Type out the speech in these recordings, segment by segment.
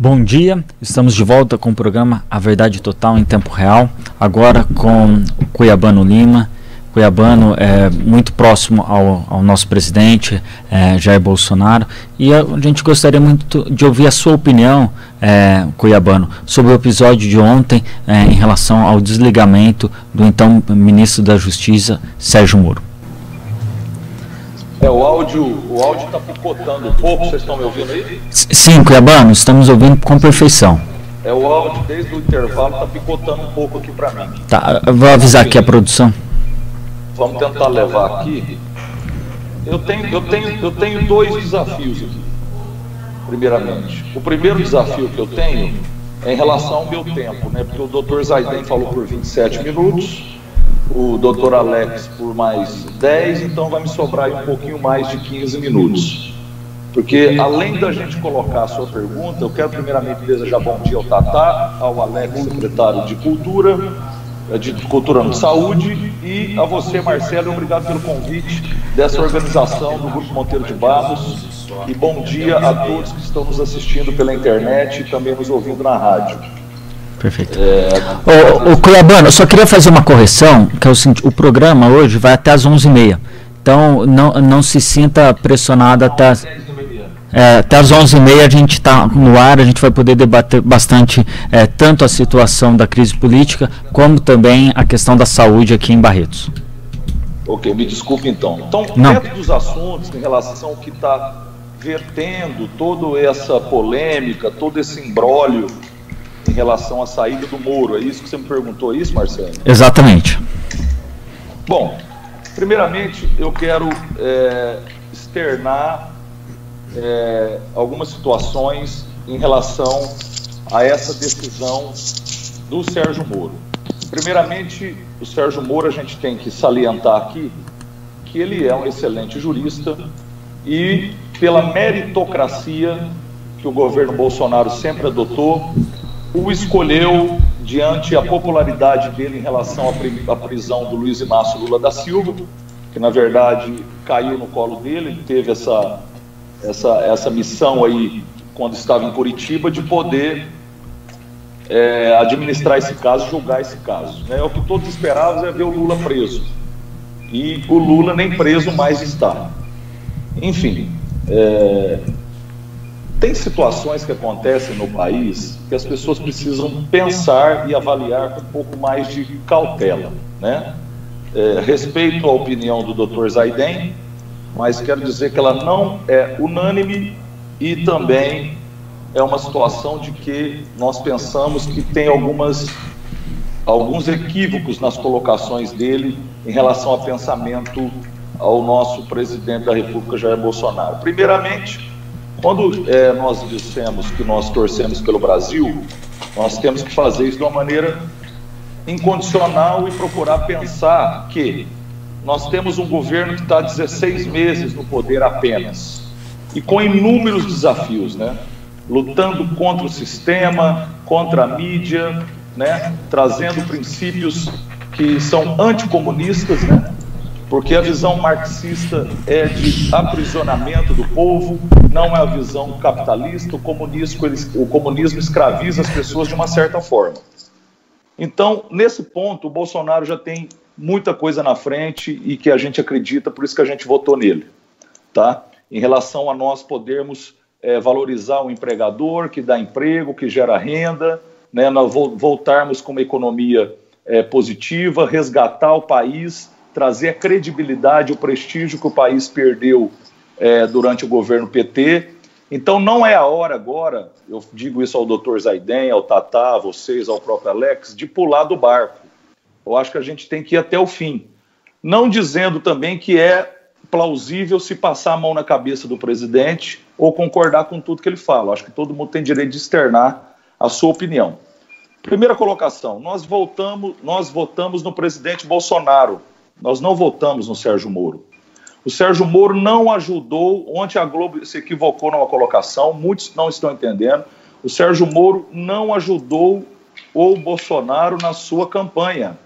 Bom dia, estamos de volta com o programa A Verdade Total em Tempo Real, agora com o Cuiabano Lima. Cuiabano é muito próximo ao nosso presidente, Jair Bolsonaro, e a gente gostaria muito de ouvir a sua opinião, Cuiabano, sobre o episódio de ontem em relação ao desligamento do então ministro da Justiça, Sérgio Moro. O áudio está picotando um pouco, vocês estão me ouvindo aí? Sim, Cuiabano, estamos ouvindo com perfeição. O áudio desde o intervalo está picotando um pouco aqui para mim. Tá, eu vou avisar aqui a produção. Vamos tentar levar aqui. Eu tenho dois desafios aqui, primeiramente. O primeiro desafio que eu tenho é em relação ao meu tempo, né? Porque o Dr. Zaiden falou por 27 minutos, o Dr. Alex por mais 10, então vai me sobrar aí um pouquinho mais de 15 minutos. Porque além da gente colocar a sua pergunta, eu quero primeiramente desejar bom dia ao Tatá, ao Alex, secretário de Cultura e Saúde, e a você, Marcelo, obrigado pelo convite dessa organização do Grupo Monteiro de Barros, e bom dia a todos que estão nos assistindo pela internet e também nos ouvindo na rádio. Perfeito. O Cuiabano, eu só queria fazer uma correção, que é o seguinte: o programa hoje vai até às 11h30, então não se sinta pressionado até às 11h30 a gente está no ar, a gente vai poder debater bastante tanto a situação da crise política, como também a questão da saúde aqui em Barretos. Ok, me desculpe então. Então, dentro dos assuntos em relação ao que está vertendo toda essa polêmica, todo esse imbróglio em relação à saída do Moro, é isso que você me perguntou, é isso, Marcelo? Exatamente. Bom, primeiramente eu quero externar algumas situações em relação a essa decisão do Sérgio Moro. Primeiramente, o Sérgio Moro, a gente tem que salientar aqui que ele é um excelente jurista e, pela meritocracia que o governo Bolsonaro sempre adotou, o escolheu diante a popularidade dele em relação à prisão do Luiz Inácio Lula da Silva, que na verdade caiu no colo dele. Ele teve essa missão aí, quando estava em Curitiba, de poder administrar esse caso, julgar esse caso, né? O que todos esperavam é ver o Lula preso, e o Lula nem preso mais está. Enfim, tem situações que acontecem no país que as pessoas precisam pensar e avaliar com um pouco mais de cautela, né? Respeito a opinião do Dr. Zaiden, mas quero dizer que ela não é unânime, e também é uma situação de que nós pensamos que tem alguns equívocos nas colocações dele em relação ao pensamento ao nosso presidente da República, Jair Bolsonaro. Primeiramente, quando nós dissemos que nós torcemos pelo Brasil, nós temos que fazer isso de uma maneira incondicional e procurar pensar que nós temos um governo que está há 16 meses no poder apenas, e com inúmeros desafios, né? Lutando contra o sistema, contra a mídia, né? Trazendo princípios que são anticomunistas, né? Porque a visão marxista é de aprisionamento do povo, não é a visão capitalista. O comunismo escraviza as pessoas de uma certa forma. Então, nesse ponto, o Bolsonaro já tem muita coisa na frente e que a gente acredita, por isso que a gente votou nele, tá? Em relação a nós podermos valorizar o empregador, que dá emprego, que gera renda, né? Nós voltarmos com uma economia positiva, resgatar o país, trazer a credibilidade, o prestígio que o país perdeu durante o governo PT. Então não é a hora agora, eu digo isso ao Dr. Zaiden, ao Tatá, a vocês, ao próprio Alex, de pular do barco. Eu acho que a gente tem que ir até o fim. Não dizendo também que é plausível se passar a mão na cabeça do presidente ou concordar com tudo que ele fala. Eu acho que todo mundo tem direito de externar a sua opinião. Primeira colocação, nós votamos no presidente Bolsonaro, nós não votamos no Sérgio Moro. O Sérgio Moro não ajudou, ontem a Globo se equivocou numa colocação, muitos não estão entendendo. O Sérgio Moro não ajudou o Bolsonaro na sua campanha.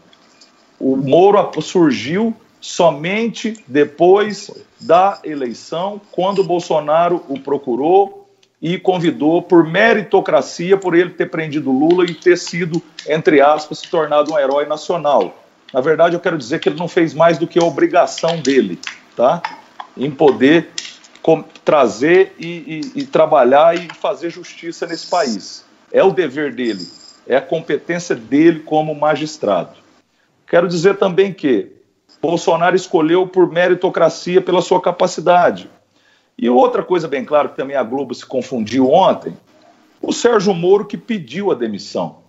O Moro surgiu somente depois da eleição, quando o Bolsonaro o procurou e convidou por meritocracia, por ele ter prendido Lula e ter sido, entre aspas, se tornado um herói nacional. Na verdade, eu quero dizer que ele não fez mais do que a obrigação dele, tá? Em poder trazer e trabalhar e fazer justiça nesse país. É o dever dele, é a competência dele como magistrado. Quero dizer também que Bolsonaro escolheu por meritocracia pela sua capacidade. E outra coisa bem clara, que também a Globo se confundiu ontem, o Sérgio Moro que pediu a demissão.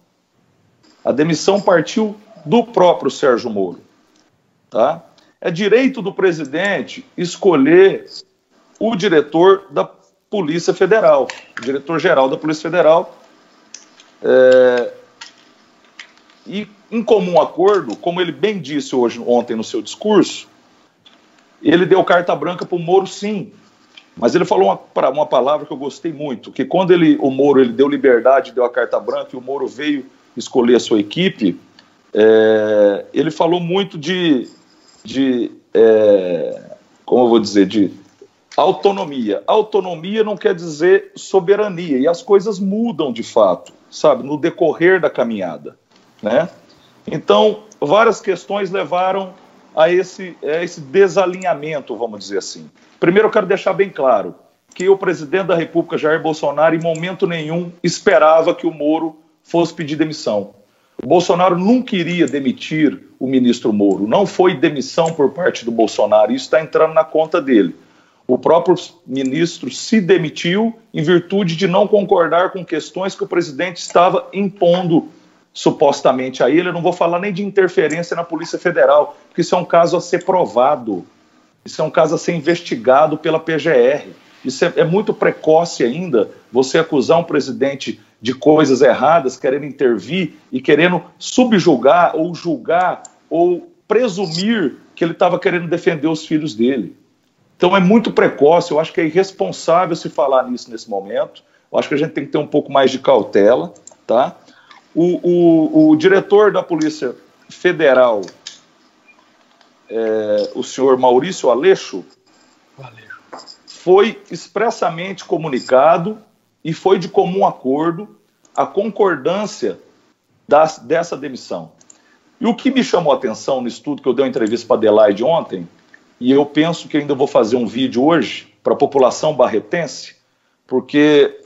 A demissão partiu do próprio Sérgio Moro. Tá? É direito do presidente escolher o diretor da Polícia Federal, o diretor-geral da Polícia Federal. E, em comum acordo, como ele bem disse ontem no seu discurso, ele deu carta branca para o Moro, sim. Mas ele falou uma palavra que eu gostei muito, que quando o Moro deu liberdade, deu a carta branca, e o Moro veio escolher a sua equipe, ele falou muito como eu vou dizer, de autonomia. Autonomia não quer dizer soberania, e as coisas mudam de fato, sabe, no decorrer da caminhada, né? Então, várias questões levaram a esse desalinhamento, vamos dizer assim. Primeiro, eu quero deixar bem claro que o presidente da República, Jair Bolsonaro, em momento nenhum esperava que o Moro fosse pedir demissão. O Bolsonaro não queria demitir o ministro Moro, não foi demissão por parte do Bolsonaro, isso está entrando na conta dele. O próprio ministro se demitiu em virtude de não concordar com questões que o presidente estava impondo supostamente a ele. Eu não vou falar nem de interferência na Polícia Federal, porque isso é um caso a ser provado, isso é um caso a ser investigado pela PGR. Isso é muito precoce ainda, você acusar um presidente de coisas erradas, querendo intervir e querendo subjugar ou julgar ou presumir que ele estava querendo defender os filhos dele. Então é muito precoce, eu acho que é irresponsável se falar nisso nesse momento, eu acho que a gente tem que ter um pouco mais de cautela, tá? O diretor da Polícia Federal, o senhor Maurício Aleixo, foi expressamente comunicado e foi de comum acordo a concordância dessa demissão. E o que me chamou a atenção no estudo que eu dei uma entrevista para a Adelaide ontem, e eu penso que ainda vou fazer um vídeo hoje para a população barretense, porque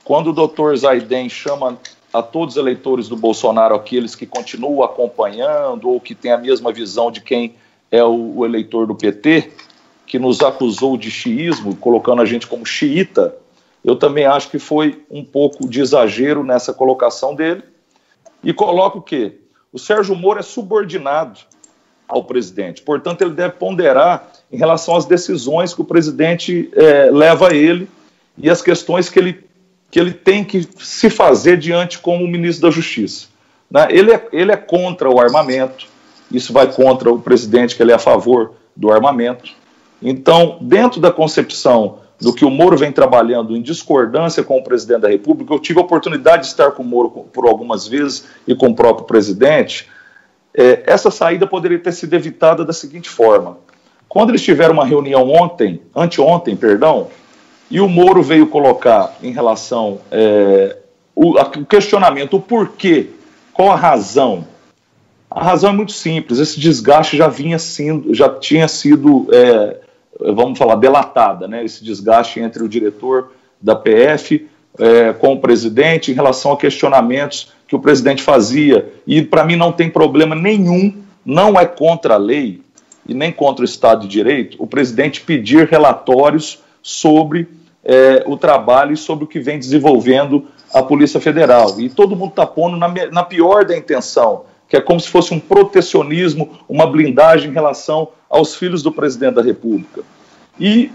quando o doutor Zaiden chama a todos os eleitores do Bolsonaro, aqueles que continuam acompanhando ou que têm a mesma visão de quem é o eleitor do PT, que nos acusou de xiismo, colocando a gente como xiita, eu também acho que foi um pouco de exagero nessa colocação dele. E coloco o quê? O Sérgio Moro é subordinado ao presidente, portanto ele deve ponderar em relação às decisões que o presidente leva a ele e as questões que ele tem que se fazer diante como ministro da Justiça, né? Ele é contra o armamento, isso vai contra o presidente, que ele é a favor do armamento. Então, dentro da concepção do que o Moro vem trabalhando em discordância com o presidente da República, eu tive a oportunidade de estar com o Moro por algumas vezes e com o próprio presidente. Essa saída poderia ter sido evitada da seguinte forma: quando eles tiveram uma reunião anteontem, e o Moro veio colocar em relação o questionamento, o porquê, qual a razão? A razão é muito simples, esse desgaste já tinha sido, vamos falar, delatada, né? Esse desgaste entre o diretor da PF com o presidente em relação a questionamentos que o presidente fazia. E para mim não tem problema nenhum, não é contra a lei e nem contra o Estado de Direito o presidente pedir relatórios sobre o trabalho e sobre o que vem desenvolvendo a Polícia Federal. E todo mundo está pondo na pior da intenção, que é como se fosse um protecionismo, uma blindagem em relação aos filhos do presidente da República. E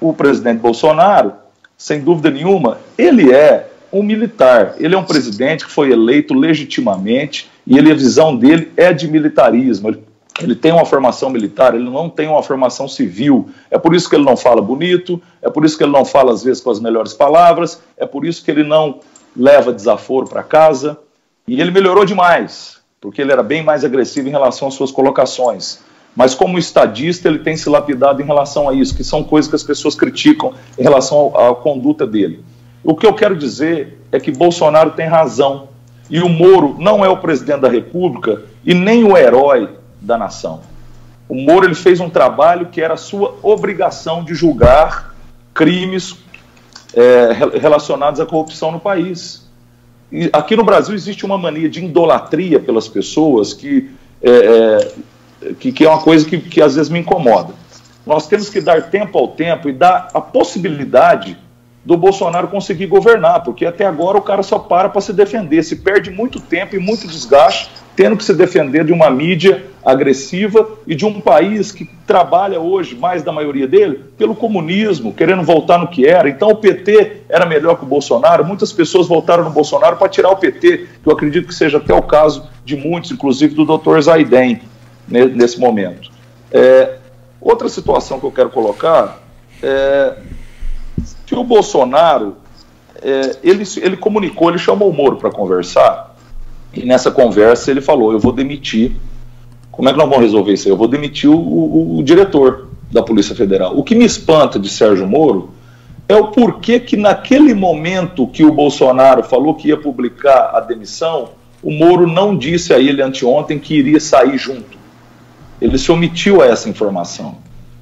o presidente Bolsonaro, sem dúvida nenhuma, ele é um militar, ele é um presidente que foi eleito legitimamente e a visão dele é de militarismo. Ele tem uma formação militar, ele não tem uma formação civil. É por isso que ele não fala bonito, é por isso que ele não fala às vezes com as melhores palavras, é por isso que ele não leva desaforo para casa. E ele melhorou demais, porque ele era bem mais agressivo em relação às suas colocações. Mas como estadista ele tem se lapidado em relação a isso, que são coisas que as pessoas criticam em relação à conduta dele. O que eu quero dizer é que Bolsonaro tem razão. E o Moro não é o presidente da República e nem o herói da nação. O Moro ele fez um trabalho que era a sua obrigação de julgar crimes relacionados à corrupção no país. E aqui no Brasil existe uma mania de idolatria pelas pessoas que é uma coisa que às vezes me incomoda. Nós temos que dar tempo ao tempo e dar a possibilidade do Bolsonaro conseguir governar, porque até agora o cara só para se defender, se perde muito tempo e muito desgaste tendo que se defender de uma mídia agressiva e de um país que trabalha hoje, mais da maioria dele, pelo comunismo, querendo voltar no que era. Então o PT era melhor que o Bolsonaro, muitas pessoas votaram no Bolsonaro para tirar o PT, que eu acredito que seja até o caso de muitos, inclusive do Dr. Zaiden, nesse momento. Outra situação que eu quero colocar é que o Bolsonaro, ele comunicou, ele chamou o Moro para conversar, e nessa conversa ele falou, eu vou demitir. Como é que nós vamos resolver isso aí? Eu vou demitir o diretor da Polícia Federal. O que me espanta de Sérgio Moro é o porquê que naquele momento que o Bolsonaro falou que ia publicar a demissão, o Moro não disse a ele anteontem que iria sair junto. Ele se omitiu a essa informação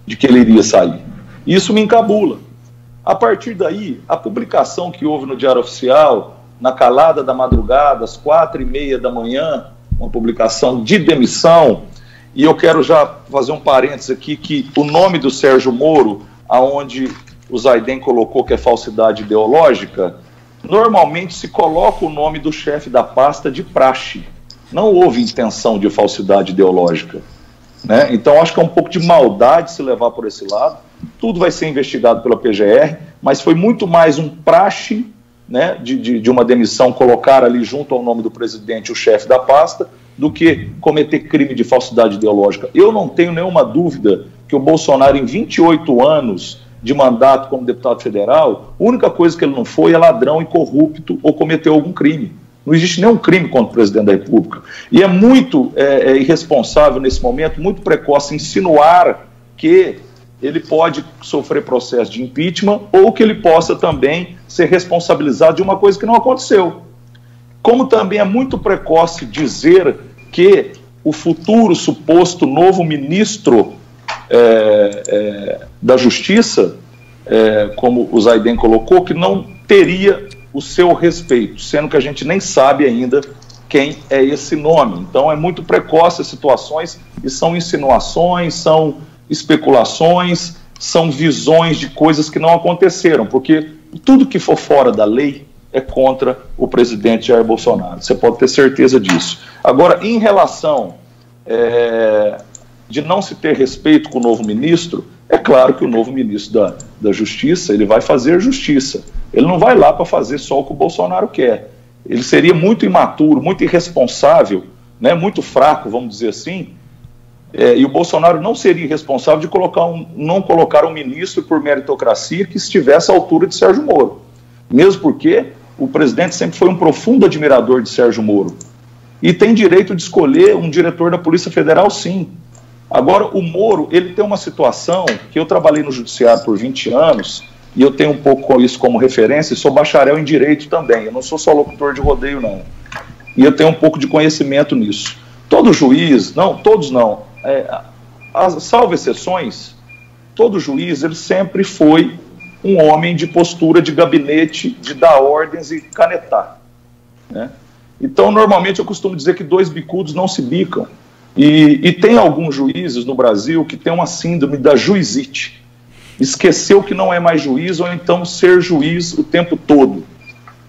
de que ele iria sair. Isso me encabula. A partir daí, a publicação que houve no Diário Oficial, na calada da madrugada, às 4h30 da manhã, uma publicação de demissão, e eu quero já fazer um parênteses aqui, que o nome do Sérgio Moro, aonde o Zaiden colocou que é falsidade ideológica, normalmente se coloca o nome do chefe da pasta de praxe. Não houve intenção de falsidade ideológica, né? Então acho que é um pouco de maldade se levar por esse lado. Tudo vai ser investigado pela PGR, mas foi muito mais um praxe, né, de uma demissão, colocar ali junto ao nome do presidente o chefe da pasta, do que cometer crime de falsidade ideológica. Eu não tenho nenhuma dúvida que o Bolsonaro, em 28 anos de mandato como deputado federal, a única coisa que ele não foi é ladrão e corrupto ou cometeu algum crime. Não existe nenhum crime contra o presidente da República. E é muito irresponsável nesse momento, muito precoce, insinuar que ele pode sofrer processo de impeachment ou que ele possa também ser responsabilizado de uma coisa que não aconteceu. Como também é muito precoce dizer que o futuro suposto novo ministro da Justiça, como o Zaiden colocou, que não teria o seu respeito, sendo que a gente nem sabe ainda quem é esse nome. Então é muito precoce as situações e são insinuações, são especulações, são visões de coisas que não aconteceram, porque tudo que for fora da lei é contra o presidente Jair Bolsonaro, você pode ter certeza disso. Agora, em relação de não se ter respeito com o novo ministro, é claro que o novo ministro da Justiça, ele vai fazer justiça, ele não vai lá para fazer só o que o Bolsonaro quer. Ele seria muito imaturo, muito irresponsável, né, muito fraco, vamos dizer assim, e o Bolsonaro não seria responsável de não colocar um ministro por meritocracia que estivesse à altura de Sérgio Moro. Mesmo porque o presidente sempre foi um profundo admirador de Sérgio Moro. E tem direito de escolher um diretor da Polícia Federal, sim. Agora, o Moro, ele tem uma situação que eu trabalhei no judiciário por 20 anos, e eu tenho um pouco isso como referência, e sou bacharel em direito também. Eu não sou só locutor de rodeio, não. E eu tenho um pouco de conhecimento nisso. Todo juiz, não, todos não, salvo exceções, todo juiz, ele sempre foi um homem de postura de gabinete, de dar ordens e canetar, né? Então, normalmente, eu costumo dizer que dois bicudos não se bicam. E tem alguns juízes no Brasil que tem uma síndrome da juizite. Esqueceu que não é mais juiz, ou então ser juiz o tempo todo.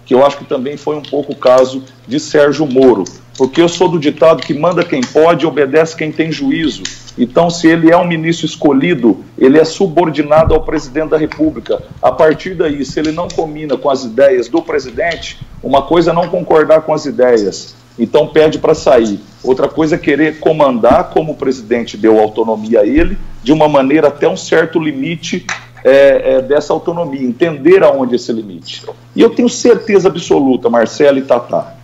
Que eu acho que também foi um pouco o caso de Sérgio Moro. Porque eu sou do ditado que manda quem pode e obedece quem tem juízo. Então, se ele é um ministro escolhido, ele é subordinado ao presidente da República. A partir daí, se ele não combina com as ideias do presidente, uma coisa é não concordar com as ideias, então pede para sair. Outra coisa é querer comandar, como o presidente deu autonomia a ele, de uma maneira até um certo limite dessa autonomia, entender aonde é esse limite. E eu tenho certeza absoluta, Marcelo e Tatá,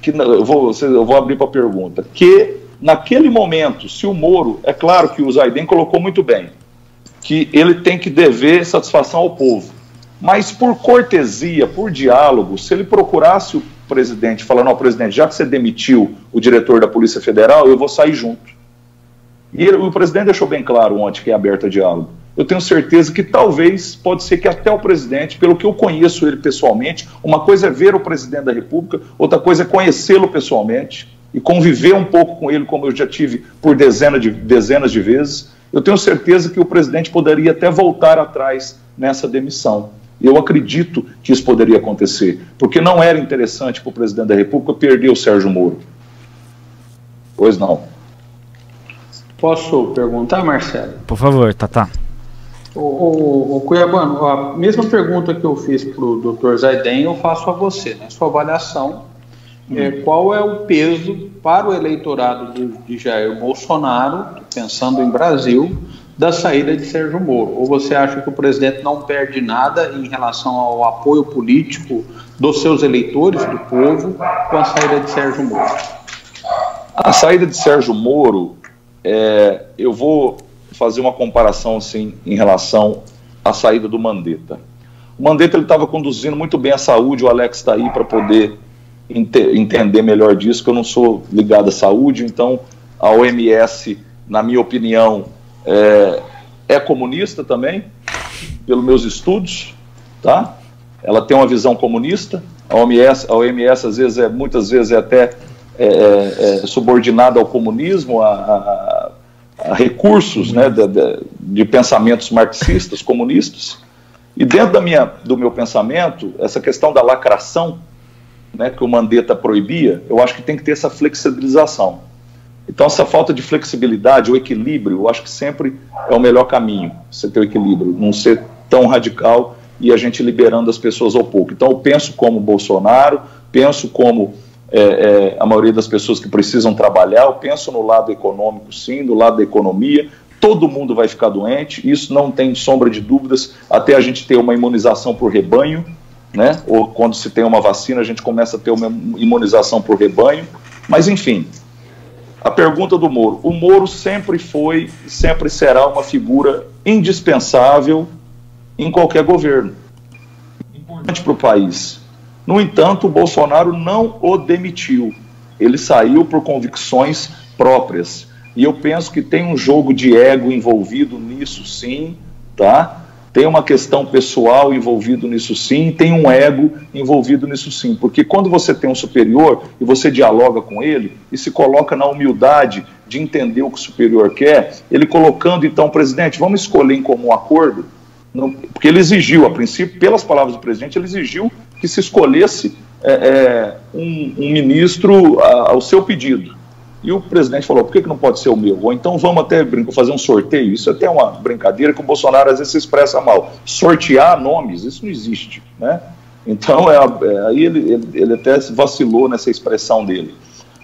que eu vou abrir para a pergunta, que naquele momento, se o Moro, é claro que o Zaiden colocou muito bem, que ele tem que dever satisfação ao povo, Mas por cortesia, por diálogo, se ele procurasse o presidente, falando, não, presidente, já que você demitiu o diretor da Polícia Federal, eu vou sair junto. E o presidente deixou bem claro ontem que é aberto a diálogo. Eu tenho certeza que talvez, pode ser que até o presidente, pelo que eu conheço ele pessoalmente, uma coisa é ver o presidente da República, outra coisa é conhecê-lo pessoalmente e conviver um pouco com ele, como eu já tive por dezenas de vezes. Eu tenho certeza que o presidente poderia até voltar atrás nessa demissão. Eu acredito que isso poderia acontecer, porque não era interessante para o presidente da República perder o Sérgio Moro. Pois não. Posso perguntar, Marcelo? Por favor, Tatá. O Cuiabano, a mesma pergunta que eu fiz para o Dr. Zaiden, eu faço a você, né? Sua avaliação, qual é o peso para o eleitorado de Jair Bolsonaro, pensando em Brasil, da saída de Sérgio Moro? Ou você acha que o presidente não perde nada em relação ao apoio político dos seus eleitores, do povo, com a saída de Sérgio Moro? A saída de Sérgio Moro, eu vou fazer uma comparação assim, em relação à saída do Mandetta. O Mandetta estava conduzindo muito bem a saúde, o Alex está aí para poder entender melhor disso, que eu não sou ligado à saúde, então a OMS, na minha opinião, é comunista também, pelos meus estudos, tá? Ela tem uma visão comunista, a OMS muitas vezes é até subordinada ao comunismo, a recursos, né, de pensamentos marxistas, comunistas, e dentro do meu pensamento, essa questão da lacração, né, que o Mandetta proibia, eu acho que tem que ter essa flexibilização. Então essa falta de flexibilidade, o equilíbrio, eu acho que sempre é o melhor caminho, você ter o equilíbrio, não ser tão radical e a gente liberando as pessoas ao pouco. Então eu penso como Bolsonaro, penso como a maioria das pessoas que precisam trabalhar, eu penso no lado econômico sim, no lado da economia, todo mundo vai ficar doente, isso não tem sombra de dúvidas, até a gente ter uma imunização por rebanho, né? Ou quando se tem uma vacina a gente começa a ter uma imunização por rebanho, mas enfim, a pergunta do Moro, o Moro sempre foi, sempre será uma figura indispensável em qualquer governo, importante para o país. No entanto, o Bolsonaro não o demitiu. Ele saiu por convicções próprias. E eu penso que tem um jogo de ego envolvido nisso sim, tá? Tem uma questão pessoal envolvido nisso sim, tem um ego envolvido nisso sim. Porque quando você tem um superior e você dialoga com ele e se coloca na humildade de entender o que o superior quer, ele colocando então, presidente, vamos escolher em comum acordo? Não, porque ele exigiu, a princípio, pelas palavras do presidente, ele exigiu que se escolhesse um ministro ao seu pedido. E o presidente falou, por que não pode ser o meu? Ou então vamos até fazer um sorteio. Isso é até uma brincadeira que o Bolsonaro às vezes se expressa mal. Sortear nomes, isso não existe, né? Então, aí ele até vacilou nessa expressão dele.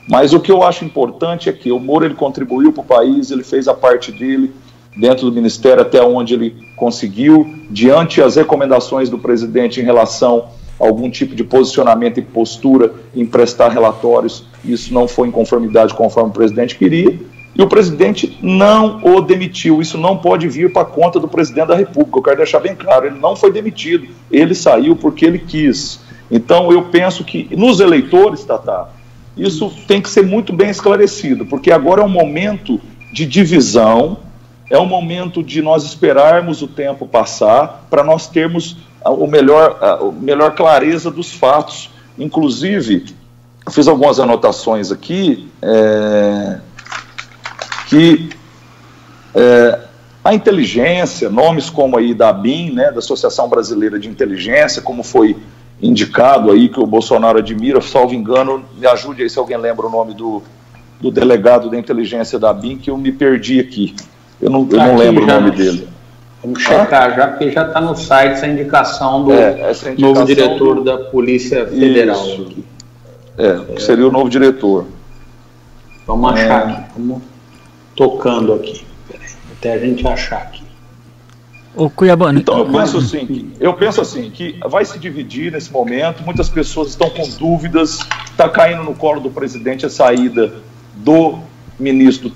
Mas o que eu acho importante é que o Moro ele contribuiu para o país, ele fez a parte dele, dentro do Ministério até onde ele conseguiu, diante as recomendações do presidente em relação a algum tipo de posicionamento e postura em prestar relatórios, isso não foi em conformidade conforme o presidente queria, e o presidente não o demitiu, isso não pode vir para a conta do presidente da República, eu quero deixar bem claro, ele não foi demitido, ele saiu porque ele quis. Então eu penso que nos eleitores, Tatá, isso tem que ser muito bem esclarecido, porque agora é um momento de divisão, é um momento de nós esperarmos o tempo passar para nós termos a melhor clareza dos fatos. Inclusive, fiz algumas anotações aqui, a inteligência, nomes como aí da ABIN, né, da Associação Brasileira de Inteligência, como foi indicado aí, que o Bolsonaro admira, salvo engano, me ajude aí se alguém lembra o nome do delegado da inteligência da ABIN, que eu me perdi aqui. Eu não lembro o nome dele. Vamos checar já, porque já está no site essa indicação do novo diretor da Polícia Federal. Aqui. Seria o novo diretor. Vamos achar aqui, vamos tocando aqui. Até a gente achar aqui. O Cuiabano. Então eu penso assim que vai se dividir nesse momento, muitas pessoas estão com dúvidas, está caindo no colo do presidente a saída do ministro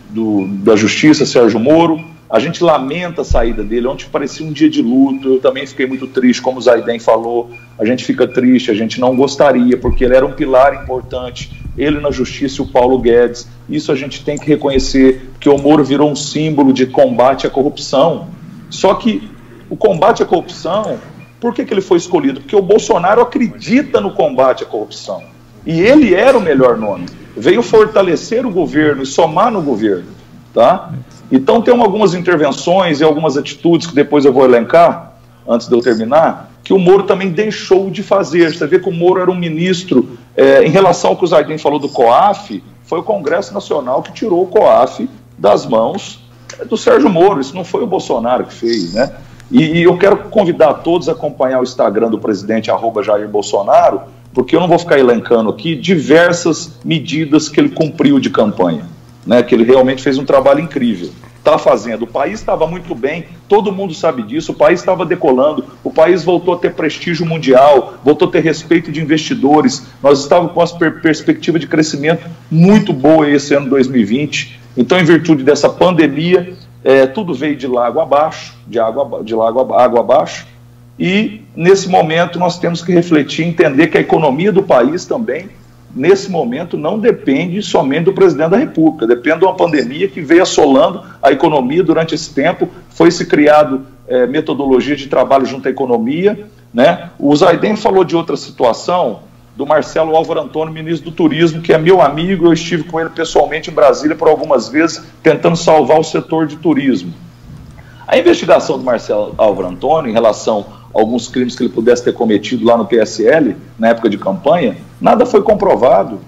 da Justiça, Sérgio Moro, A gente lamenta a saída dele. Ontem parecia um dia de luto. Eu também fiquei muito triste, como o Zayden falou. A gente fica triste, a gente não gostaria, porque ele era um pilar importante. Ele na justiça e o Paulo Guedes. Isso a gente tem que reconhecer, que o Moro virou um símbolo de combate à corrupção. Só que o combate à corrupção, por que ele foi escolhido? Porque o Bolsonaro acredita no combate à corrupção. E ele era o melhor nome. Veio fortalecer o governo e somar no governo. Tá? Então tem algumas intervenções e algumas atitudes que depois eu vou elencar, antes de eu terminar, que o Moro também deixou de fazer. Você vê que o Moro era um ministro, em relação ao que o Zayden falou do COAF, foi o Congresso Nacional que tirou o COAF das mãos do Sérgio Moro. Isso não foi o Bolsonaro que fez, né? E eu quero convidar todos a acompanhar o Instagram do presidente, @Jair Bolsonaro, porque eu não vou ficar elencando aqui diversas medidas que ele cumpriu de campanha, né? Que ele realmente fez um trabalho incrível. Está fazendo. O país estava muito bem, todo mundo sabe disso, o país estava decolando, o país voltou a ter prestígio mundial, voltou a ter respeito de investidores, nós estávamos com uma perspectiva de crescimento muito boa esse ano 2020. Então, em virtude dessa pandemia, tudo veio de água abaixo, água abaixo, e nesse momento nós temos que refletir, entender que a economia do país também, nesse momento, não depende somente do presidente da República, depende de uma pandemia que veio assolando a economia durante esse tempo. Foi-se criado metodologia de trabalho junto à economia, né? O Zayden falou de outra situação, do Marcelo Álvaro Antônio, ministro do Turismo, que é meu amigo. Eu estive com ele pessoalmente em Brasília por algumas vezes, tentando salvar o setor de turismo. A investigação do Marcelo Álvaro Antônio em relação a alguns crimes que ele pudesse ter cometido lá no PSL, na época de campanha, nada foi comprovado.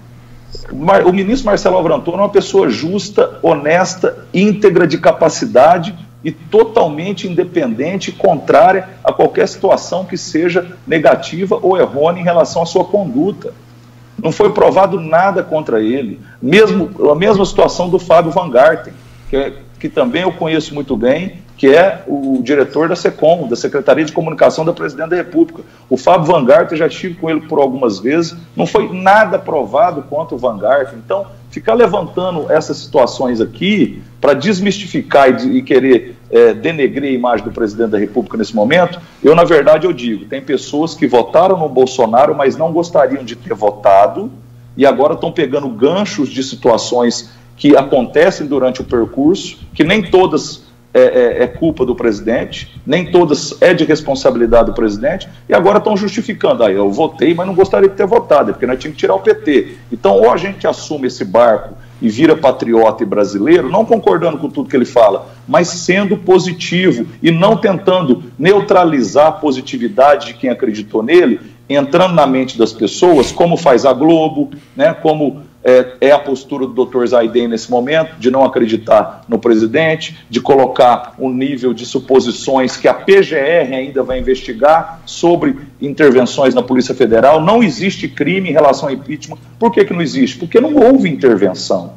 O ministro Marcelo Álvaro Antônio é uma pessoa justa, honesta, íntegra de capacidade e totalmente independente e contrária a qualquer situação que seja negativa ou errônea em relação à sua conduta. Não foi provado nada contra ele. A mesma situação do Fábio Van Garten, que também eu conheço muito bem, que é o diretor da SECOM, da Secretaria de Comunicação da Presidente da República. O Fábio Van Garten, já estive com ele por algumas vezes, não foi nada provado contra o Van Garten. Então, ficar levantando essas situações aqui para desmistificar e querer denegrir a imagem do Presidente da República nesse momento, na verdade, eu digo, tem pessoas que votaram no Bolsonaro, mas não gostariam de ter votado, e agora estão pegando ganchos de situações que acontecem durante o percurso, que nem todas é culpa do presidente, nem todas é de responsabilidade do presidente, e agora estão justificando. Eu votei, mas não gostaria de ter votado, porque nós tínhamos que tirar o PT. Então, ou a gente assume esse barco e vira patriota e brasileiro, não concordando com tudo que ele fala, mas sendo positivo e não tentando neutralizar a positividade de quem acreditou nele, entrando na mente das pessoas, como faz a Globo, né, como é a postura do Dr. Zayden nesse momento, de não acreditar no presidente, de colocar um nível de suposições que a PGR ainda vai investigar sobre intervenções na Polícia Federal. Não existe crime em relação ao impeachment. Por que não existe? Porque não houve intervenção.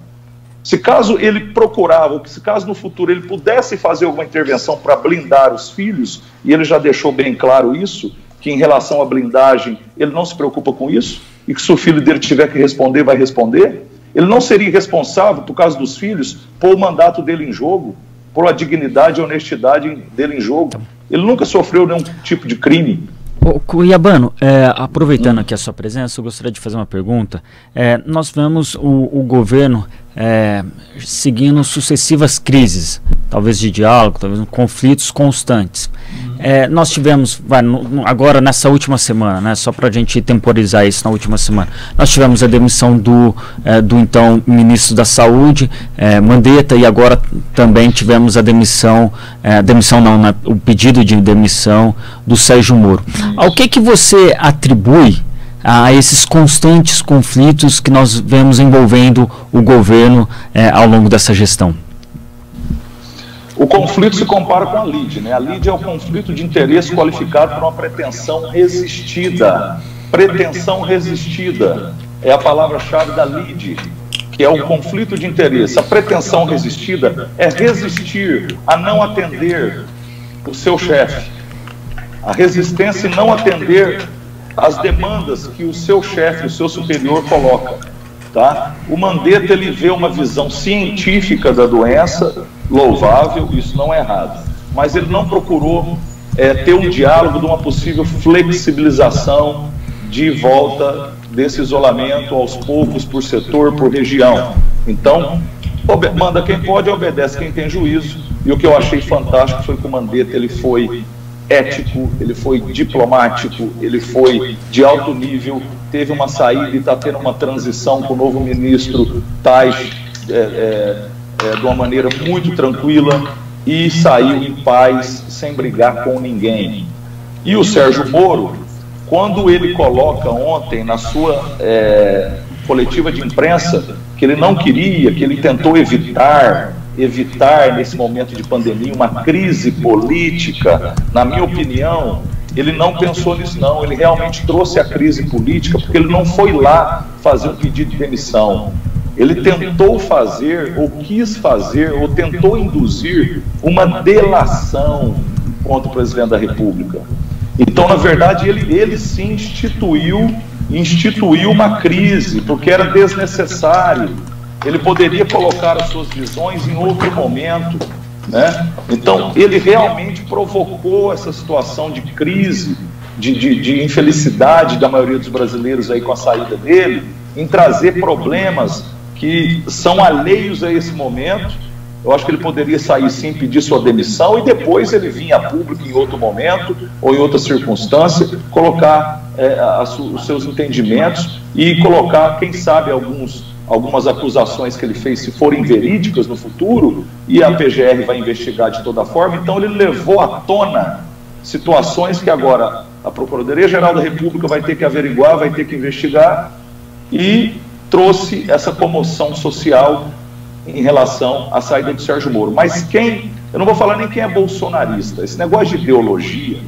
Se caso ele procurava, ou se caso no futuro ele pudesse fazer alguma intervenção para blindar os filhos, e ele já deixou bem claro isso, que em relação à blindagem ele não se preocupa com isso, e que se o filho dele tiver que responder, vai responder, ele não seria responsável, por causa dos filhos, pôr o mandato dele em jogo, pôr a dignidade e a honestidade dele em jogo. Ele nunca sofreu nenhum tipo de crime. Cuiabano, aproveitando aqui a sua presença, eu gostaria de fazer uma pergunta. Nós vemos o governo seguindo sucessivas crises, talvez de diálogo, talvez conflitos constantes. Nós tivemos, agora nessa última semana, né, só para a gente temporizar isso, na última semana, nós tivemos a demissão do então ministro da Saúde, Mandetta, e agora também tivemos a o pedido de demissão do Sérgio Moro. Ao que você atribui a esses constantes conflitos que nós vemos envolvendo o governo ao longo dessa gestão? O conflito se compara com a lide, né? A lide é o conflito de interesse qualificado por uma pretensão resistida. Pretensão resistida é a palavra-chave da lide, que é o conflito de interesse. A pretensão resistida é resistir a não atender o seu chefe. A resistência em não atender as demandas que o seu chefe, o seu superior coloca. Tá? O Mandetta, ele vê uma visão científica da doença, louvável, isso não é errado, mas ele não procurou ter um diálogo de uma possível flexibilização de volta desse isolamento aos poucos, por setor, por região. Então, manda quem pode, obedece quem tem juízo, e o que eu achei fantástico foi que o Mandetta, ele foi ético, ele foi diplomático, ele foi de alto nível, teve uma saída e está tendo uma transição com o novo ministro Tais de uma maneira muito tranquila, e saiu em paz, sem brigar com ninguém. E o Sérgio Moro, quando ele coloca ontem na sua coletiva de imprensa que ele não queria, que ele tentou evitar nesse momento de pandemia uma crise política, na minha opinião, ele não pensou nisso não, ele realmente trouxe a crise política, porque ele não foi lá fazer um pedido de demissão. Ele tentou fazer, ou quis fazer, ou tentou induzir uma delação contra o presidente da República. Então, na verdade, ele sim instituiu uma crise, porque era desnecessário. Ele poderia colocar as suas visões em outro momento, né? Então, ele realmente provocou essa situação de crise, de infelicidade da maioria dos brasileiros aí com a saída dele, em trazer problemas que são alheios a esse momento. Eu acho que ele poderia sair sim, pedir sua demissão e depois ele vir a público em outro momento ou em outra circunstância, colocar os seus entendimentos e colocar, quem sabe, algumas acusações que ele fez, se forem verídicas no futuro, e a PGR vai investigar de toda forma. Então ele levou à tona situações que agora a Procuradoria-Geral da República vai ter que averiguar, vai ter que investigar, e trouxe essa comoção social em relação à saída do Sérgio Moro. Mas eu não vou falar nem quem é bolsonarista, esse negócio de ideologia,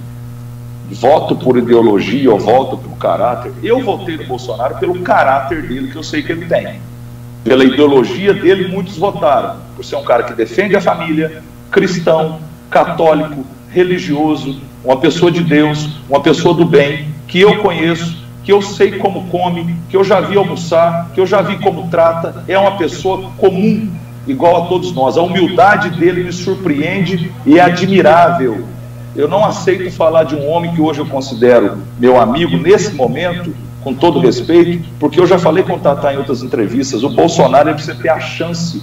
voto por ideologia ou voto por caráter, eu votei no Bolsonaro pelo caráter dele, que eu sei que ele tem. Pela ideologia dele, muitos votaram, por ser um cara que defende a família, cristão, católico, religioso, uma pessoa de Deus, uma pessoa do bem, que eu conheço, que eu sei como come, que eu já vi almoçar, que eu já vi como trata, é uma pessoa comum, igual a todos nós. A humildade dele me surpreende e é admirável. Eu não aceito falar de um homem que hoje eu considero meu amigo nesse momento, com todo respeito, porque eu já falei com o Tatá em outras entrevistas, o Bolsonaro ele precisa ter a chance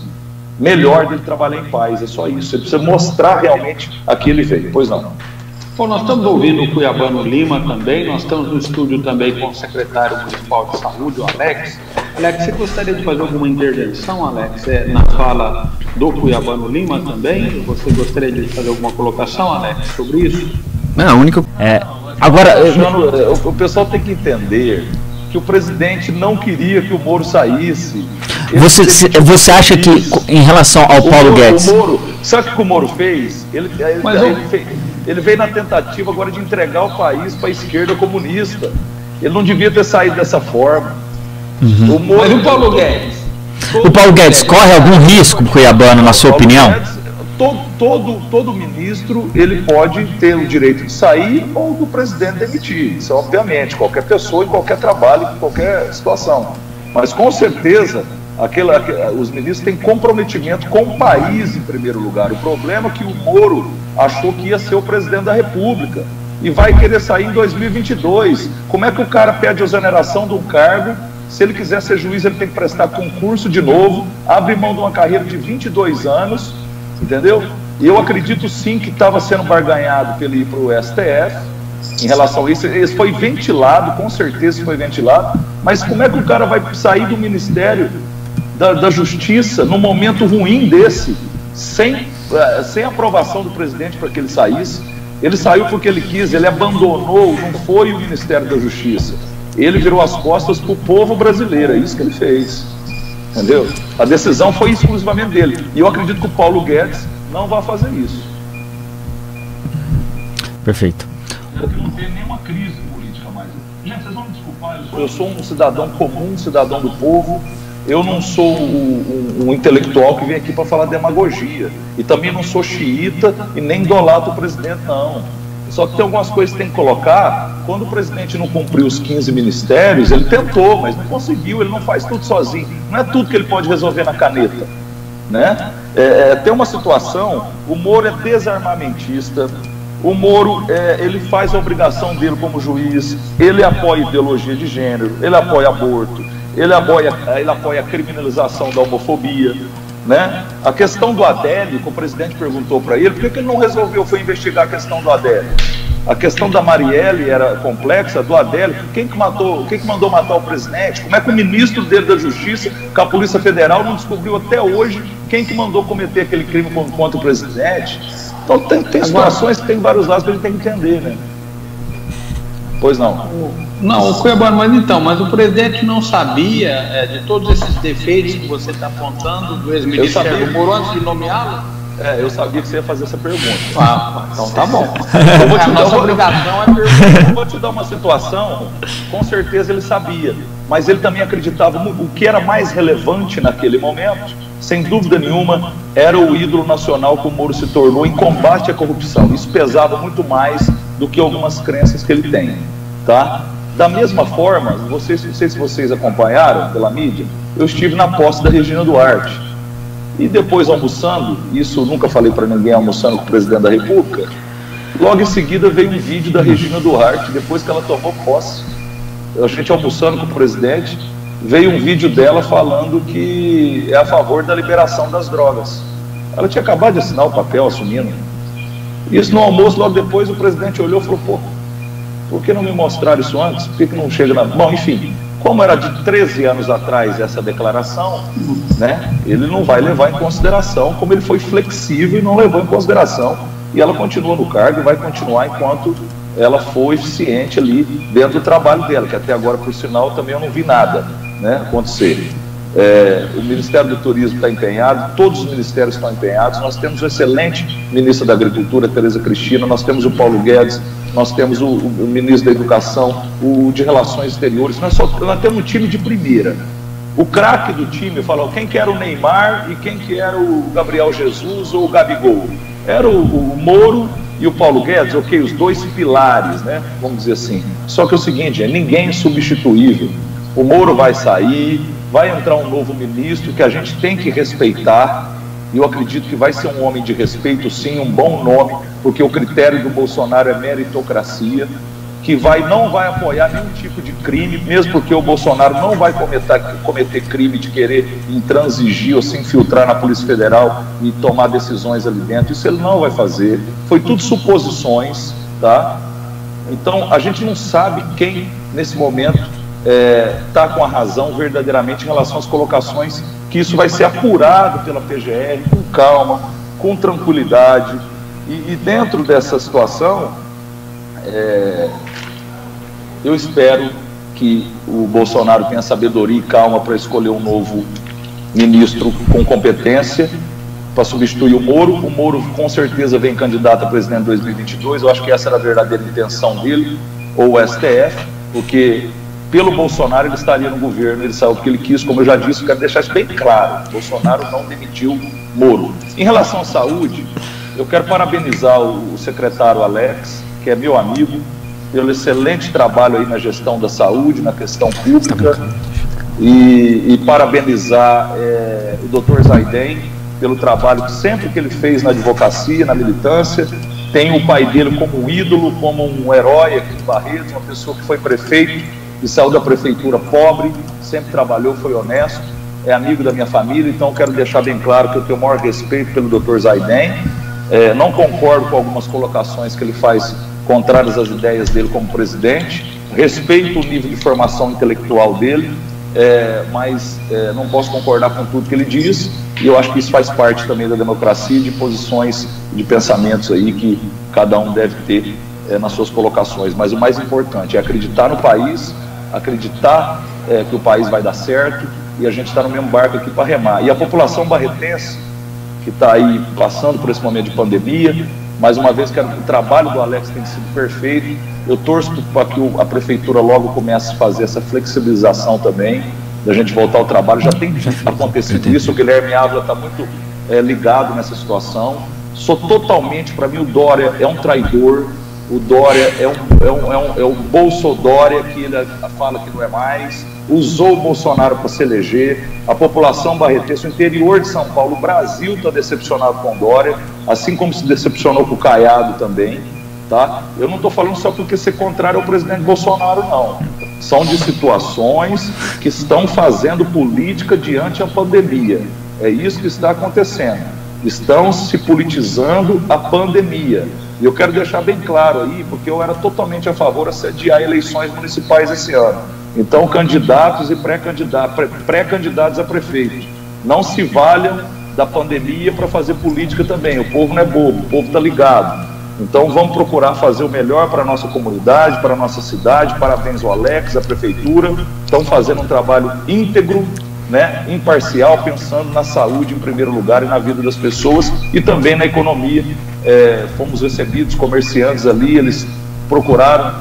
melhor dele trabalhar em paz, é só isso, ele precisa mostrar realmente a que ele veio. Pois não. Bom, nós estamos ouvindo o Cuiabano Lima também, nós estamos no estúdio também com o secretário municipal de saúde, o Alex. Alex, você gostaria de fazer alguma intervenção, Alex, na fala do Cuiabano Lima também? Você gostaria de fazer alguma colocação, Alex, sobre isso? Não, a única... Agora, o pessoal tem que entender que o presidente não queria que o Moro saísse. Você acha que, em relação ao Paulo Guedes... Sabe o que o Moro fez? Ele veio na tentativa agora de entregar o país para a esquerda comunista. Ele não devia ter saído dessa forma. Uhum. Mas o Paulo Guedes? O Paulo Guedes corre algum risco, Cuiabano, na sua opinião? Todo ministro, ele pode ter o direito de sair ou do presidente demitir. Isso, obviamente, qualquer pessoa, em qualquer trabalho, em qualquer situação. Mas, com certeza, os ministros têm comprometimento com o país em primeiro lugar. O problema é que o Moro achou que ia ser o presidente da República e vai querer sair em 2022. Como é que o cara pede exoneração de um cargo? Se ele quiser ser juiz, ele tem que prestar concurso de novo, abre mão de uma carreira de 22 anos, entendeu? E eu acredito sim que estava sendo barganhado para ele ir para o STF em relação a isso. Isso foi ventilado, com certeza foi ventilado, mas como é que o cara vai sair do Ministério da Justiça num momento ruim desse, sem aprovação do presidente para que ele saísse? Ele saiu porque ele quis, ele abandonou, não foi o Ministério da Justiça. Ele virou as costas para o povo brasileiro, é isso que ele fez, entendeu? A decisão foi exclusivamente dele, e eu acredito que o Paulo Guedes não vai fazer isso. Perfeito. Não tem nenhuma crise política mais. Gente, vocês vão me desculpar, eu sou um cidadão comum, um cidadão do povo. Eu não sou um intelectual que vem aqui para falar demagogia, e também não sou xiita e nem idolatro o presidente, não. Só que tem algumas coisas que tem que colocar. Quando o presidente não cumpriu os 15 ministérios, ele tentou, mas não conseguiu, ele não faz tudo sozinho. Não é tudo que ele pode resolver na caneta. né? Tem uma situação, o Moro é desarmamentista, o Moro, ele faz a obrigação dele como juiz, ele apoia ideologia de gênero, ele apoia aborto, ele apoia a criminalização da homofobia, né? A questão do Adélio, que o presidente perguntou para ele, por que ele não resolveu, foi investigar a questão do Adélio? A questão da Marielle era complexa, do Adélio, quem que mandou matar o presidente? Como é que o ministro dele da Justiça, que a Polícia Federal não descobriu até hoje quem que mandou cometer aquele crime contra o presidente? Então tem situações que tem vários lados que a gente tem que entender, né? Pois não. Não, Cuiabano, mas o presidente não sabia de todos esses defeitos que você está apontando do ex-ministro Sérgio Moro antes de nomeá-lo? Eu sabia que você ia fazer essa pergunta. Então tá bom. Nossa obrigação é perguntar. Eu vou te dar uma situação, com certeza ele sabia, mas ele também acreditava o que era mais relevante naquele momento, sem dúvida nenhuma, era o ídolo nacional que o Moro se tornou em combate à corrupção. Isso pesava muito mais do que algumas crenças que ele tem, tá? Da mesma forma, não sei se vocês acompanharam pela mídia, eu estive na posse da Regina Duarte. E depois almoçando, isso eu nunca falei para ninguém, almoçando com o presidente da República, logo em seguida veio um vídeo da Regina Duarte, depois que ela tomou posse, a gente almoçando com o presidente, veio um vídeo dela falando que é a favor da liberação das drogas. Ela tinha acabado de assinar o papel assumindo. Isso no almoço, logo depois o presidente olhou e falou, pô, por que não me mostraram isso antes? Por que não chega na... Bom, enfim, como era de 13 anos atrás essa declaração, né, ele não vai levar em consideração, como ele foi flexível e não levou em consideração, e ela continua no cargo e vai continuar enquanto ela for eficiente ali dentro do trabalho dela, que até agora, por sinal, também eu não vi nada, né, acontecer. O Ministério do Turismo está empenhado, todos os ministérios estão empenhados, nós temos o excelente ministro da Agricultura, Tereza Cristina, nós temos o Paulo Guedes, nós temos o ministro da Educação, o de Relações Exteriores, nós temos um time de primeira. O craque do time falou quem que era o Neymar e quem que era o Gabriel Jesus ou o Gabigol. Era o Moro e o Paulo Guedes, ok, os dois pilares, né, vamos dizer assim. Só que é o seguinte, ninguém é substituível. O Moro vai sair, vai entrar um novo ministro que a gente tem que respeitar, e eu acredito que vai ser um homem de respeito, sim, um bom nome, porque o critério do Bolsonaro é meritocracia, que não vai apoiar nenhum tipo de crime, mesmo porque o Bolsonaro não vai cometer crime de querer intransigir ou se infiltrar na Polícia Federal e tomar decisões ali dentro. Isso ele não vai fazer. Foi tudo suposições, tá? Então a gente não sabe quem nesse momento está com a razão verdadeiramente em relação às colocações, que isso vai ser apurado pela PGR com calma, com tranquilidade, e dentro dessa situação eu espero que o Bolsonaro tenha sabedoria e calma para escolher um novo ministro com competência para substituir o Moro. O Moro com certeza vem candidato a presidente em 2022, eu acho que essa era a verdadeira intenção dele, ou o STF, porque pelo Bolsonaro ele estaria no governo, ele saiu porque ele quis, como eu já disse, eu quero deixar isso bem claro, Bolsonaro não demitiu Moro. Em relação à saúde, eu quero parabenizar o secretário Alex, que é meu amigo, pelo excelente trabalho aí na gestão da saúde, na questão pública, e parabenizar o Dr. Zaiden pelo trabalho que sempre que ele fez na advocacia, na militância. Tem o pai dele como um ídolo, como um herói aqui em Barretos, uma pessoa que foi prefeito e saiu da prefeitura pobre, sempre trabalhou, foi honesto, é amigo da minha família, então quero deixar bem claro que eu tenho o maior respeito pelo Dr. Zaiden. Não concordo com algumas colocações que ele faz contrárias às ideias dele como presidente, respeito o nível de formação intelectual dele, mas não posso concordar com tudo que ele diz, e eu acho que isso faz parte também da democracia e de posições, de pensamentos aí que cada um deve ter nas suas colocações. Mas o mais importante é acreditar no país, acreditar que o país vai dar certo, e a gente está no mesmo barco aqui para remar. E a população barretense, que está aí passando por esse momento de pandemia, mais uma vez, que o trabalho do Alex tem sido perfeito, eu torço para que a prefeitura logo comece a fazer essa flexibilização também, da gente voltar ao trabalho. Já tem acontecido isso, o Guilherme Ávila está muito ligado nessa situação. Sou totalmente, para mim o Dória é um traidor, O Dória é o Bolsodória, que ele fala que não é mais, usou o Bolsonaro para se eleger. A população barretense, o interior de São Paulo, o Brasil está decepcionado com o Dória, assim como se decepcionou com o Caiado também, tá? Eu não estou falando só porque ser contrário ao presidente Bolsonaro, não. São de situações que estão fazendo política diante da pandemia. É isso que está acontecendo. Estão se politizando a pandemia. E eu quero deixar bem claro aí, porque eu era totalmente a favor de sediar eleições municipais esse ano. Então, candidatos e pré-candidatos a prefeito, não se valham da pandemia para fazer política também. O povo não é bobo, o povo está ligado. Então, vamos procurar fazer o melhor para a nossa comunidade, para a nossa cidade. Parabéns ao Alex, à prefeitura. Estão fazendo um trabalho íntegro, né, imparcial, pensando na saúde em primeiro lugar e na vida das pessoas e também na economia. Fomos recebidos, comerciantes ali, eles procuraram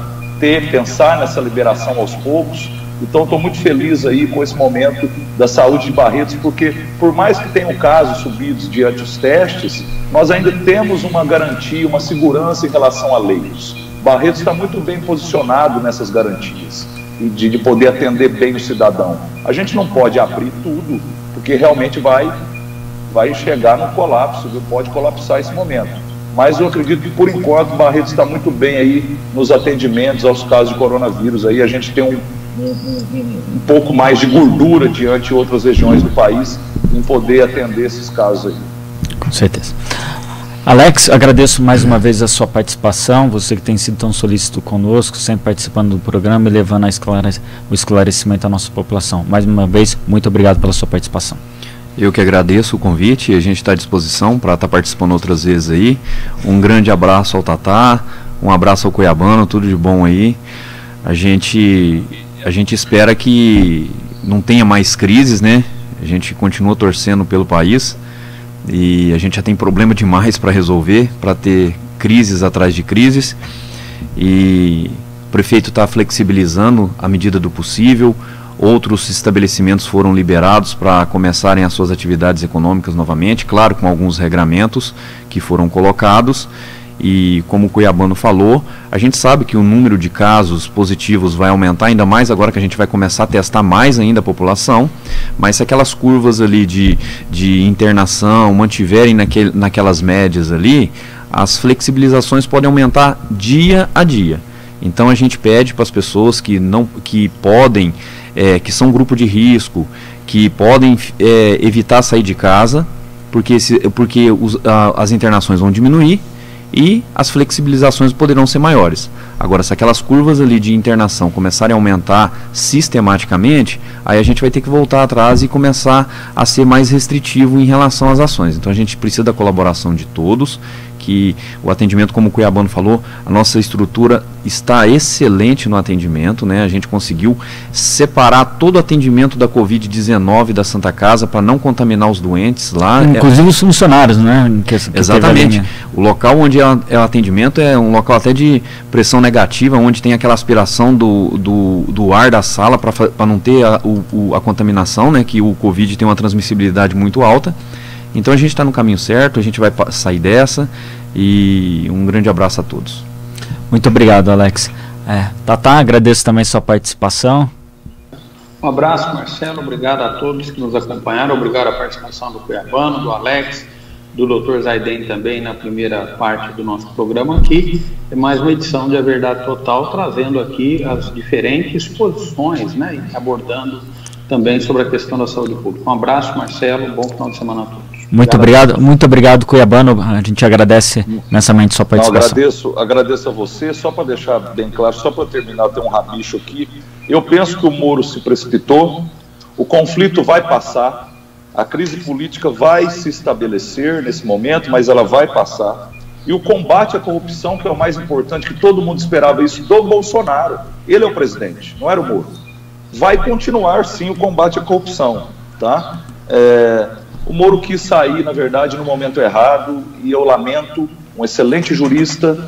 pensar nessa liberação aos poucos. Então estou muito feliz aí com esse momento da saúde de Barretos, porque por mais que tenham casos subidos diante dos testes, nós ainda temos uma garantia, uma segurança em relação a leitos. Barretos está muito bem posicionado nessas garantias e de poder atender bem o cidadão. A gente não pode abrir tudo, porque realmente vai chegar no colapso, viu? Pode colapsar esse momento. Mas eu acredito que, por enquanto, Barretos está muito bem aí nos atendimentos aos casos de coronavírus. Aí a gente tem um pouco mais de gordura diante de outras regiões do país em poder atender esses casos aí. Com certeza. Alex, agradeço mais uma vez a sua participação, você que tem sido tão solícito conosco, sempre participando do programa e levando o esclarecimento à nossa população. Mais uma vez, muito obrigado pela sua participação. Eu que agradeço o convite, a gente está à disposição para estar participando outras vezes aí. Um grande abraço ao Tatá, um abraço ao Cuiabano, tudo de bom aí. A gente espera que não tenha mais crises, né? A gente continua torcendo pelo país e a gente já tem problema demais para resolver, para ter crises atrás de crises. E o prefeito está flexibilizando à medida do possível. Outros estabelecimentos foram liberados para começarem as suas atividades econômicas novamente, claro, com alguns regramentos que foram colocados. E como o Cuiabano falou, a gente sabe que o número de casos positivos vai aumentar, ainda mais agora que a gente vai começar a testar mais ainda a população, mas se aquelas curvas ali de internação mantiverem naquelas médias ali, as flexibilizações podem aumentar dia a dia. Então a gente pede para as pessoas que podem, que são grupo de risco, que podem evitar sair de casa, porque as internações vão diminuir e as flexibilizações poderão ser maiores. Agora, se aquelas curvas ali de internação começarem a aumentar sistematicamente, aí a gente vai ter que voltar atrás e começar a ser mais restritivo em relação às ações. Então a gente precisa da colaboração de todos, que o atendimento, como o Cuiabano falou, a nossa estrutura está excelente no atendimento, né? A gente conseguiu separar todo o atendimento da Covid-19 da Santa Casa para não contaminar os doentes lá. Inclusive os funcionários, né? Exatamente. O local onde é o atendimento é um local até de pressão negativa, onde tem aquela aspiração do ar da sala para não ter a contaminação, né? Que o Covid tem uma transmissibilidade muito alta. Então a gente está no caminho certo, a gente vai sair dessa, e um grande abraço a todos. Muito obrigado, Alex. Tatá, agradeço também sua participação. Um abraço, Marcelo, obrigado a todos que nos acompanharam, obrigado à participação do Cuiabano, do Alex, do Dr. Zaiden também na primeira parte do nosso programa aqui. É mais uma edição de A Verdade Total, trazendo aqui as diferentes posições, né, e abordando também sobre a questão da saúde pública. Um abraço, Marcelo, bom final de semana a todos. Muito obrigado, Cuiabano. A gente agradece imensamente sua participação. Agradeço a você. Só para deixar bem claro, só para terminar, tem um rabicho aqui. Eu penso que o Moro se precipitou, o conflito vai passar, a crise política vai se estabelecer nesse momento, mas ela vai passar. E o combate à corrupção, que é o mais importante, que todo mundo esperava isso do Bolsonaro. Ele é o presidente, não era o Moro. Vai continuar, sim, o combate à corrupção, tá? O Moro quis sair, na verdade, no momento errado, e eu lamento, um excelente jurista,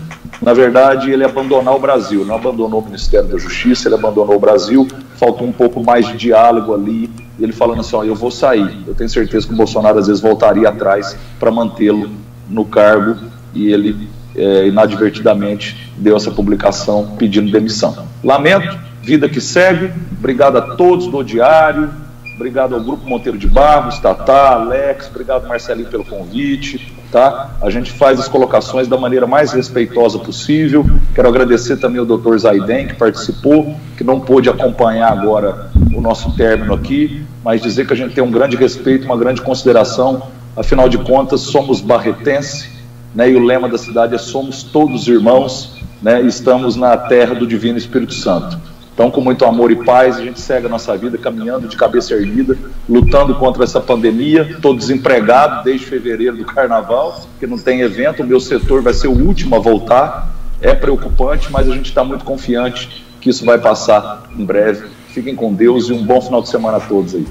na verdade, ele abandonar o Brasil, não abandonou o Ministério da Justiça, ele abandonou o Brasil, faltou um pouco mais de diálogo ali, ele falando assim, ó, eu vou sair. Eu tenho certeza que o Bolsonaro às vezes voltaria atrás para mantê-lo no cargo, e ele inadvertidamente deu essa publicação pedindo demissão. Lamento, vida que segue. Obrigado a todos do Diário, obrigado ao Grupo Monteiro de Barros, Tatá, Alex, obrigado Marcelinho pelo convite, tá? A gente faz as colocações da maneira mais respeitosa possível. Quero agradecer também ao Dr. Zaiden, que participou, que não pôde acompanhar agora o nosso término aqui, mas dizer que a gente tem um grande respeito, uma grande consideração, afinal de contas somos barretense, né? E o lema da cidade é somos todos irmãos, né? E estamos na terra do Divino Espírito Santo. Então, com muito amor e paz, a gente segue a nossa vida caminhando de cabeça erguida, lutando contra essa pandemia. Estou desempregado desde fevereiro do Carnaval, porque não tem evento, o meu setor vai ser o último a voltar. É preocupante, mas a gente está muito confiante que isso vai passar em breve. Fiquem com Deus e um bom final de semana a todos aí.